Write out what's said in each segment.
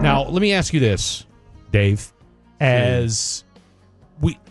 Now, let me ask you this, Dave.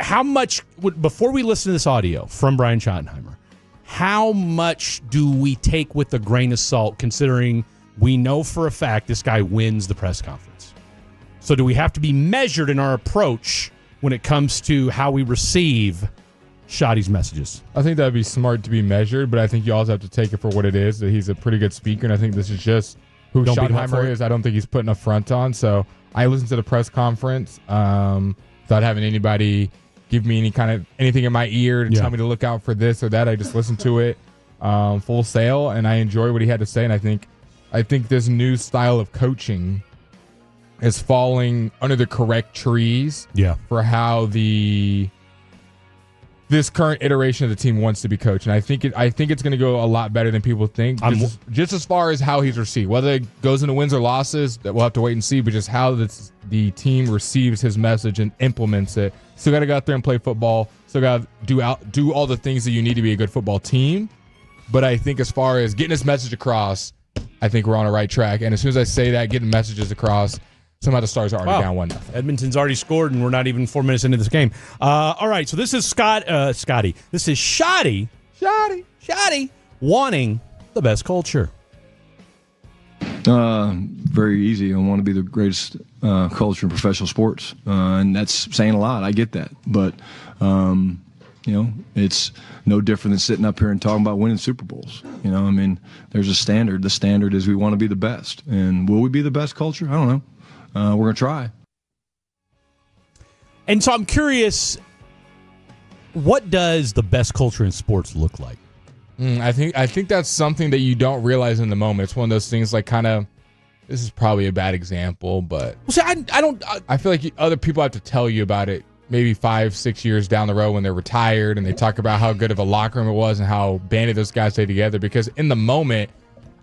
How much, before we listen to this audio from Brian Schottenheimer, how much do we take with a grain of salt, considering we know for a fact this guy wins the press conference? So do we have to be measured in our approach when it comes to how we receive Schotty's messages? I think that'd be smart to be measured, but I think you also have to take it for what it is, that he's a pretty good speaker, and I think this is just who Schottenheimer is. I don't think he's putting a front on. So I listened to the press conference without having anybody give me anything in my ear to tell me to look out for this or that. I just listened to it full sail, and I enjoy what he had to say. And I think this new style of coaching is falling under the correct trees for how this current iteration of the team wants to be coached. And I think it's going to go a lot better than people think. Just as far as how he's received, whether it goes into wins or losses, that we'll have to wait and see. But just how the team receives his message and implements it. Still got to go out there and play football. Still got to do all the things that you need to be a good football team. But I think as far as getting his message across, I think we're on the right track. And as soon as I say that, getting messages across, somehow the Stars are already down 1-0. Edmonton's already scored, and we're not even 4 minutes into this game. All right, so this is Scotty. This is Schotty wanting the best culture. Very easy. I want to be the greatest culture in professional sports, and that's saying a lot. I get that, but it's no different than sitting up here and talking about winning Super Bowls. There's a standard. The standard is we want to be the best, and will we be the best culture? I don't know. We're going to try. And so I'm what does the best culture in sports look like? I think that's something that you don't realize in the moment. It's one of those things this is probably a bad example, but I feel like other people have to tell you about it maybe 5-6 years down the road when they're retired, and they talk about how good of a locker room it was and how banded those guys stayed together. Because in the moment,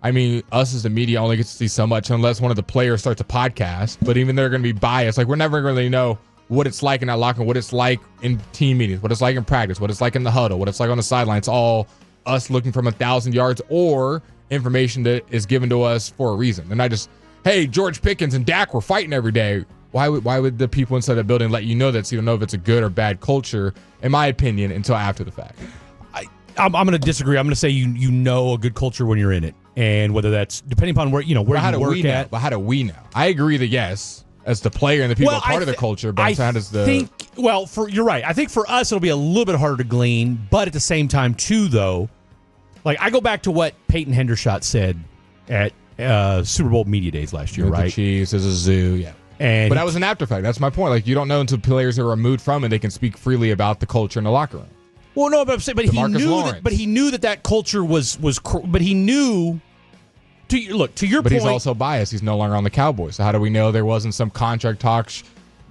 us as the media only get to see so much unless one of the players starts a podcast, but even they're going to be biased. We're never going to really know what it's like in that locker room, what it's like in team meetings, what it's like in practice, what it's like in the huddle, what it's like on the sideline. It's all us looking from 1,000 yards or information that is given to us for a reason. And I just, hey, George Pickens and Dak were fighting every day. Why would the people inside the building let you know that so you don't know if it's a good or bad culture, in my opinion, until after the fact? I'm going to disagree. I'm going to say you know a good culture when you're in it. And whether that's depending upon where you work at. But how do we know? I agree that yes, as the player and the people are part of the culture. But how does you're right. I think for us it'll be a little bit harder to glean. But at the same time, too, though, I go back to what Peyton Hendershot said at Super Bowl media days last year, right? The Chiefs as a zoo, yeah. But that was an after fact. That's my point. You don't know until players are removed from it, they can speak freely about the culture in the locker room. Well, no, but he knew that culture was. But he knew. To your point. But he's also biased. He's no longer on the Cowboys. So how do we know there wasn't some contract talks?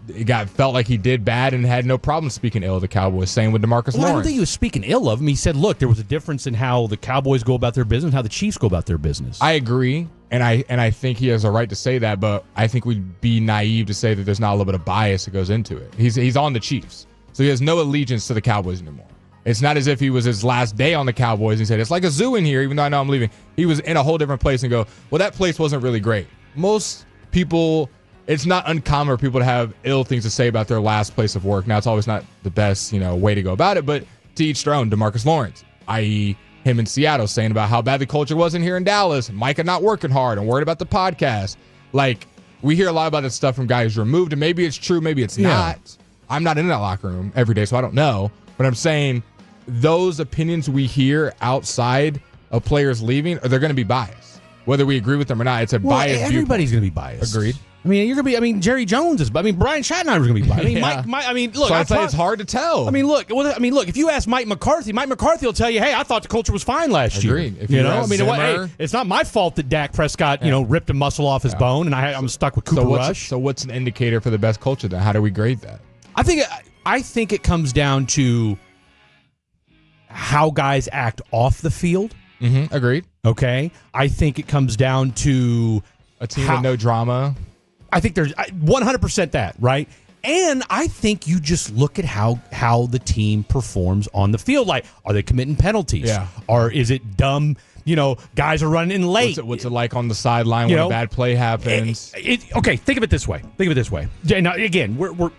It felt like he did bad and had no problem speaking ill of the Cowboys. Same with DeMarcus Lawrence. I don't think he was speaking ill of him. He said, "Look, there was a difference in how the Cowboys go about their business, and how the Chiefs go about their business." I agree, and I think he has a right to say that. But I think we'd be naive to say that there's not a little bit of bias that goes into it. He's on the Chiefs, so he has no allegiance to the Cowboys anymore. It's not as if he was his last day on the Cowboys and he said, it's like a zoo in here, even though I know I'm leaving. He was in a whole different place and go, well, that place wasn't really great. Most people, it's not uncommon for people to have ill things to say about their last place of work. Now, it's always not the best, way to go about it, but to each their own. DeMarcus Lawrence, i.e. him in Seattle, saying about how bad the culture was in here in Dallas, Micah not working hard and worried about the podcast. We hear a lot about this stuff from guys removed, and maybe it's true, maybe it's not. I'm not in that locker room every day, so I don't know. But I'm saying those opinions we hear outside of players leaving, they're going to be biased. Whether we agree with them or not, it's a biased viewpoint. Everybody's going to be biased. Agreed. You're going to be, Jerry Jones is, Brian Schottenheimer's going to be biased. Look. So I'd say it's hard to tell. Look, if you ask Mike McCarthy will tell you, hey, I thought the culture was fine last year. Agreed. It's not my fault that Dak Prescott, ripped a muscle off his bone, and I'm stuck with Cooper Rush. So what's an indicator for the best culture then? How do we grade that? I think it comes down to how guys act off the field. Mm-hmm. Agreed. Okay. I think it comes down to a team with no drama. I think there's 100% that, right? And I think you just look at how the team performs on the field. Are they committing penalties? Yeah. Or is it dumb guys are running in late. What's it like on the sideline when a bad play happens? Okay, think of it this way. Now, again, we're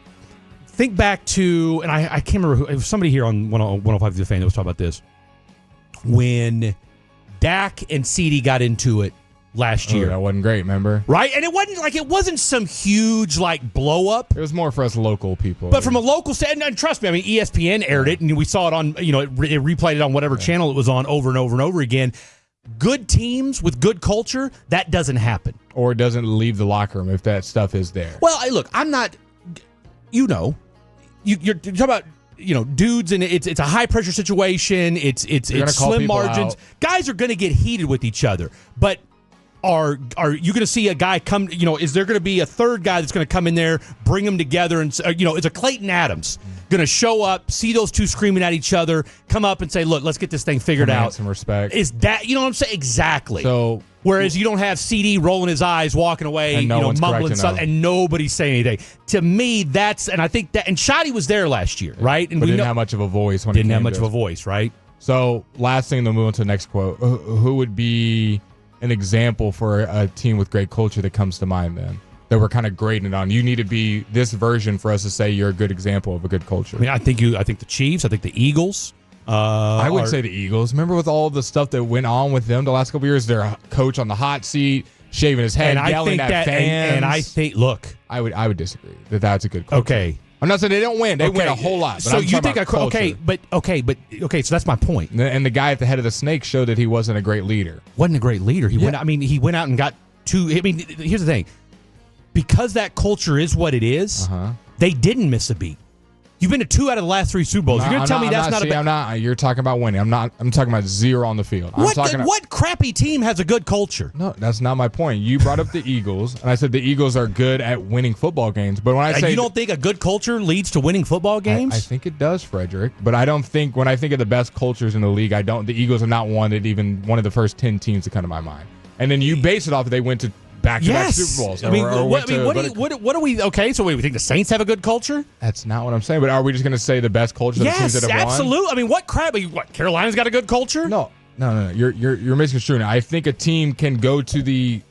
think back to, and I can't remember it was somebody here on 105 The Fan that was talking about this when Dak and CeeDee got into it last year. That wasn't great, remember? Right? And it wasn't some huge blow up. It was more for us local people. But from a local stand, and trust me, I mean, ESPN aired it, and we saw it on, it replayed it on whatever channel it was on over and over and over again. Good teams with good culture, that doesn't happen. Or it doesn't leave the locker room if that stuff is there. Well, look, I'm not, you're talking about, dudes, and it's a high pressure situation. It's slim margins. Guys are going to get heated with each other, but are you going to see a guy come? Is there going to be a third guy that's going to come in there, bring them together, and is a Clayton Adams going to show up, see those two screaming at each other, come up and say, "Look, let's get this thing figured out." Some respect. Is that what I'm saying? Exactly. So. Whereas you don't have CeeDee rolling his eyes, walking away, and mumbling something, and nobody's saying anything. To me, and I think that, and Shotty was there last year, right? And but didn't have much of a voice. Didn't have much of a voice, right? So, last thing, then move on to the next quote. Who would be an example for a team with great culture that comes to mind then? That we're kind of grading on. You need to be this version for us to say you're a good example of a good culture. I think the Chiefs. I think the Eagles. I would say the Eagles. Remember with all the stuff that went on with them the last couple of years, their coach on the hot seat, shaving his head, yelling at fans. And I think, look, I would disagree that's a good culture. Okay, I'm not saying they don't win; they win a whole lot. But so you think so that's my point. And the guy at the head of the snake showed that he wasn't a great leader. Wasn't a great leader. He went out and got two. I mean, here's the thing: because that culture is what it is, they didn't miss a beat. You've been to 2 out of the last 3 Super Bowls. You're going to tell me that's not a bad... I'm not. You're talking about winning. I'm talking about 0 on the field. What crappy team has a good culture? No, that's not my point. You brought up the Eagles, and I said the Eagles are good at winning football games. But when I say... You don't think a good culture leads to winning football games? I think it does, Frederick. But I don't think... When I think of the best cultures in the league, the Eagles are not one of the first 10 teams to come to my mind. And then you base it off they went to back-to-back Super Bowls. I mean, what do we... Okay, so we think the Saints have a good culture? That's not what I'm saying, but are we just going to say the best culture of the teams that have won? Yes, absolutely. I mean, what crap? Carolina's got a good culture? No. You're misconstruing it. I think a team can go to the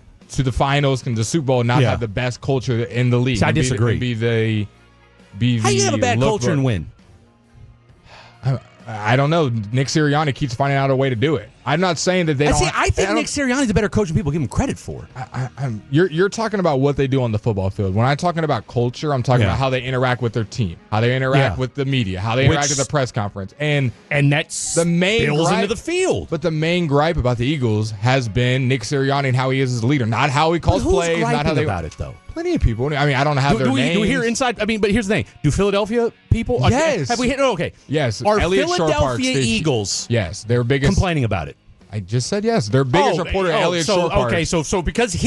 finals, can the Super Bowl, and not have the best culture in the league. See, I disagree. How you have a bad culture and win? I don't know. Nick Sirianni keeps finding out a way to do it. I'm not saying that they don't. I think Nick Sirianni's a better coach than people give him credit for. You're talking about what they do on the football field. When I'm talking about culture, I'm talking about how they interact with their team, how they interact with the media, how they interact at the press conference, and that's the main spills into the field. But the main gripe about the Eagles has been Nick Sirianni and how he is as a leader, not how he calls plays, not how they about it though. Plenty of people. I mean, I don't have their names. Do we hear inside? I mean, but here's the thing: do Philadelphia people? Yes. Have we hit? Oh, okay. Yes. Are Elliott Philadelphia Eagles? Yes, their biggest complaining about it. I just said yes. Their biggest reporter, Elliott Shorr. Okay, so because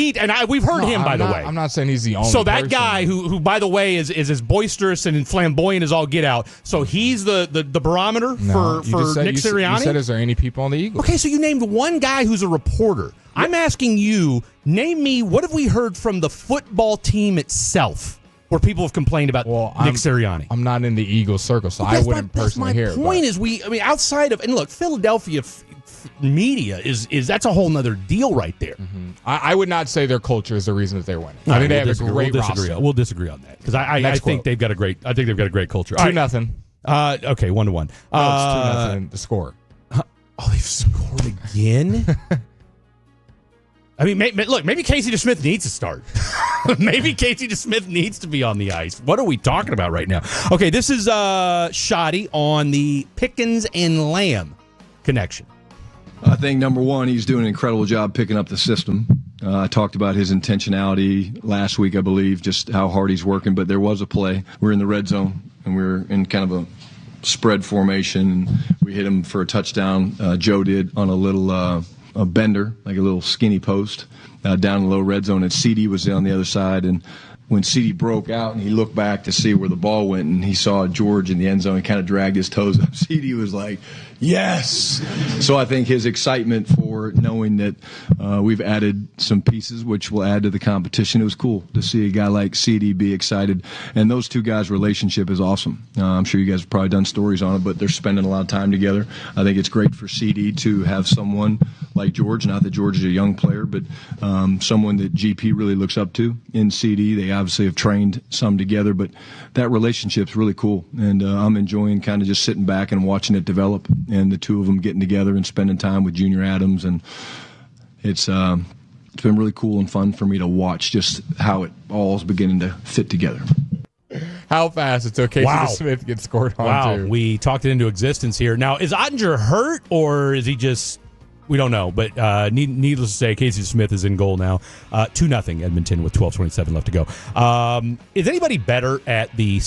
we've heard him, by the way. I'm not saying he's the only. So that guy who, by the way, is as boisterous and flamboyant as all get out. So he's the barometer for Nick Sirianni. You said, is there any people on the Eagles? Okay, so you named one guy who's a reporter. Yep. I'm asking you, name me what have we heard from the football team itself where people have complained about Nick Sirianni? I'm not in the Eagles circle, so I wouldn't personally hear it. My point is, outside of, and look, Philadelphia media is that's a whole nother deal right there. Mm-hmm. I would not say their culture is the reason that they're winning. I think they have a great roster. We'll disagree on that because I think they've got a great. I think they've got a great culture. 2-0. Okay, 1-1. No, it's 2-0. The score. They've scored again. I mean, look, maybe Casey DeSmith needs to start. Maybe Casey DeSmith needs to be on the ice. What are we talking about right now? Okay, this is Shotty on the Pickens and Lamb connection. I think, number one, he's doing an incredible job picking up the system. I talked about his intentionality last week, I believe, just how hard he's working. But there was a play. We're in the red zone, and we're in kind of a spread formation. And we hit him for a touchdown. Joe did on a little a bender, like a little skinny post, down in the low red zone. And CeeDee was on the other side. And when CeeDee broke out and he looked back to see where the ball went and he saw George in the end zone, he kind of dragged his toes up. CeeDee was like, Yes. So I think his excitement for knowing that we've added some pieces, which will add to the competition. It was cool to see a guy like CD be excited. And those two guys' relationship is awesome. I'm sure you guys have probably done stories on it, but they're spending a lot of time together. I think it's great for CD to have someone like George. Not that George is a young player, but someone that GP really looks up to in CD. They obviously have trained some together, but that relationship's really cool. And I'm enjoying kind of just sitting back and watching it develop, and the two of them getting together and spending time with Junior Adams. And it's been really cool and fun for me to watch just how it all is beginning to fit together. How fast it took Casey Smith get scored on. Wow, too. we talked it into existence here. Now, is Ottinger hurt, or is he just... We don't know, but needless to say, Casey Smith is in goal now. 2-0 Edmonton with 12:27 left to go. Is anybody better at the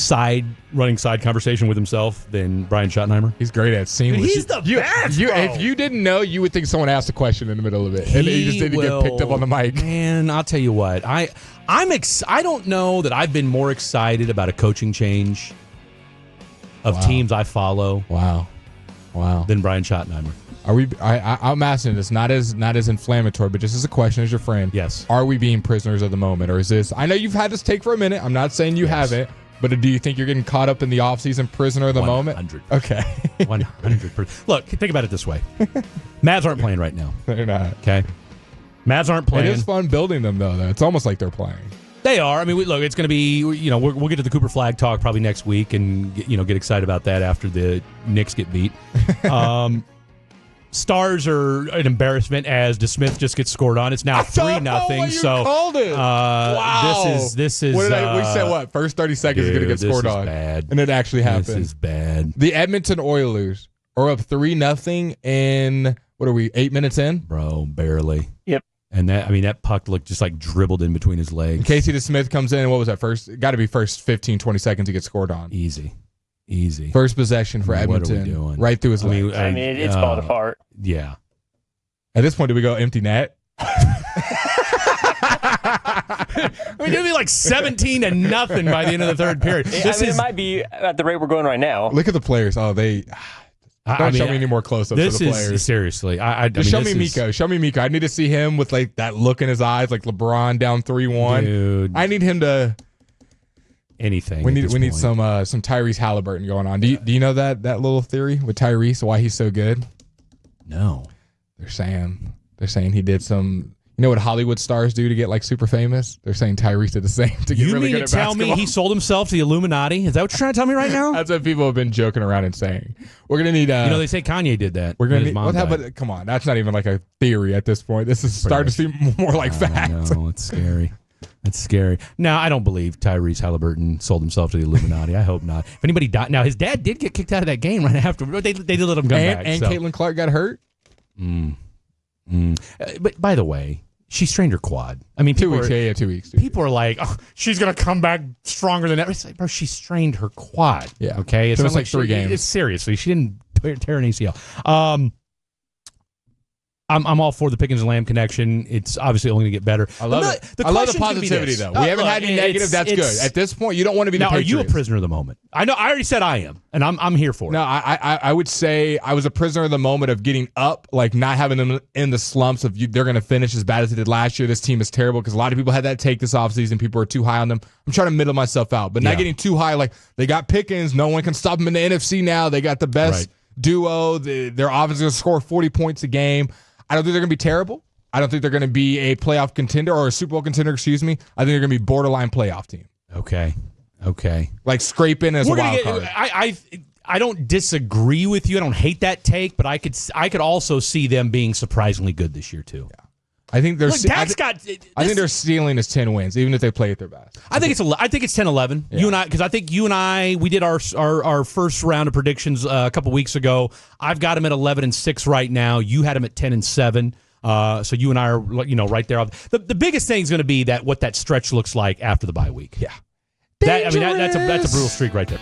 running side conversation with himself than Brian Schottenheimer? He's great at seamless. He's the best, bro. If you didn't know, you would think someone asked a question in the middle of it, and he just didn't get picked up on the mic. Man, I'll tell you what. I don't know that I've been more excited about a coaching change of teams I follow. Wow. Than Brian Schottenheimer. Are we? I'm asking this not as inflammatory, but just as a question, as your friend. Yes. Are we being prisoners of the moment, or is this? I know you've had this take for a minute. I'm not saying you haven't, but do you think you're getting caught up in the offseason prisoner of the moment? 100%. Okay. 100%. Look, think about it this way. Mavs aren't playing right now. They're not. Okay. Mavs aren't playing. It is fun building them though. It's almost like they're playing. They are. I mean, look, it's going to be, we'll get to the Cooper Flag talk probably next week and, get excited about that after the Knicks get beat. Stars are an embarrassment as DeSmith just gets scored on. It's now 3-0. So called it. Wow. This is. What we said what? First 30 seconds is going to get scored on. Bad. And it actually happened. This is bad. The Edmonton Oilers are up 3-0 in, what are we, 8 minutes in? Bro, barely. Yep. And that puck looked just like dribbled in between his legs. And Casey DeSmith comes in, and what was that first? Got to be first 15, 20 seconds to get scored on. Easy. First possession for Edmonton. What are we doing? Right through his legs. I mean, it's falling apart. Yeah. At this point, do we go empty net? I mean, it'll be like 17-0 by the end of the third period. It might be at the rate we're going right now. Look at the players. Oh, they... Don't show me any more close-ups of the players. Seriously. Show me Miko. Show me Miko. I need to see him with like that look in his eyes, like LeBron down 3-1. Dude. I need him to... Anything. We need some Tyrese Halliburton going on. Do you know that little theory with Tyrese, why he's so good? No. They're saying he did some... You know what Hollywood stars do to get like super famous? They're saying Tyrese did the same to get really good at basketball. You mean to tell me he sold himself to the Illuminati? Is that what you're trying to tell me right now? That's what people have been joking around and saying. We're gonna need. They say Kanye did that. We're gonna need. But come on, that's not even like a theory at this point. This is starting to seem more like fact. No, it's scary. It's scary. Now, I don't believe Tyrese Halliburton sold himself to the Illuminati. I hope not. If anybody died, now his dad did get kicked out of that game right after. They did let him come back. And Caitlin Clark got hurt. But by the way, she strained her quad. I mean, 2 weeks. 2 weeks. People are like, "Oh, she's gonna come back stronger than ever." It's like, bro, she strained her quad. Yeah. Okay. It's not like 3 games. It's seriously, she didn't tear an ACL. I'm all for the Pickens and Lamb connection. It's obviously only going to get better. I love the positivity, though. We haven't had any negative. That's good. At this point, you don't want to be the Patriots. Are you a prisoner of the moment? I know. I already said I am, and I'm here for it. No, I would say I was a prisoner of the moment of getting up, like not having them in the slumps of they're going to finish as bad as they did last year. This team is terrible because a lot of people had that take this offseason. People are too high on them. I'm trying to middle myself out, but not getting too high. Like they got Pickens. No one can stop them in the NFC now. They got the best duo. Their offense is going to score 40 points a game. I don't think they're going to be terrible. I don't think they're going to be a playoff contender or a Super Bowl contender, excuse me. I think they're going to be borderline playoff team. Okay. Like scrape in as a wild card. I don't disagree with you. I don't hate that take, but I could also see them being surprisingly good this year too. Yeah. I think they're. I think their ceiling is 10 wins, even if they play at their best. I think it's 10-11. Yeah. You and I, because I think you and I, we did our first round of predictions a couple weeks ago. I've got them at 11-6 right now. You had them at 10-7. So you and I are right there. The biggest thing is going to be what that stretch looks like after the bye week. Yeah, that's a brutal streak right there.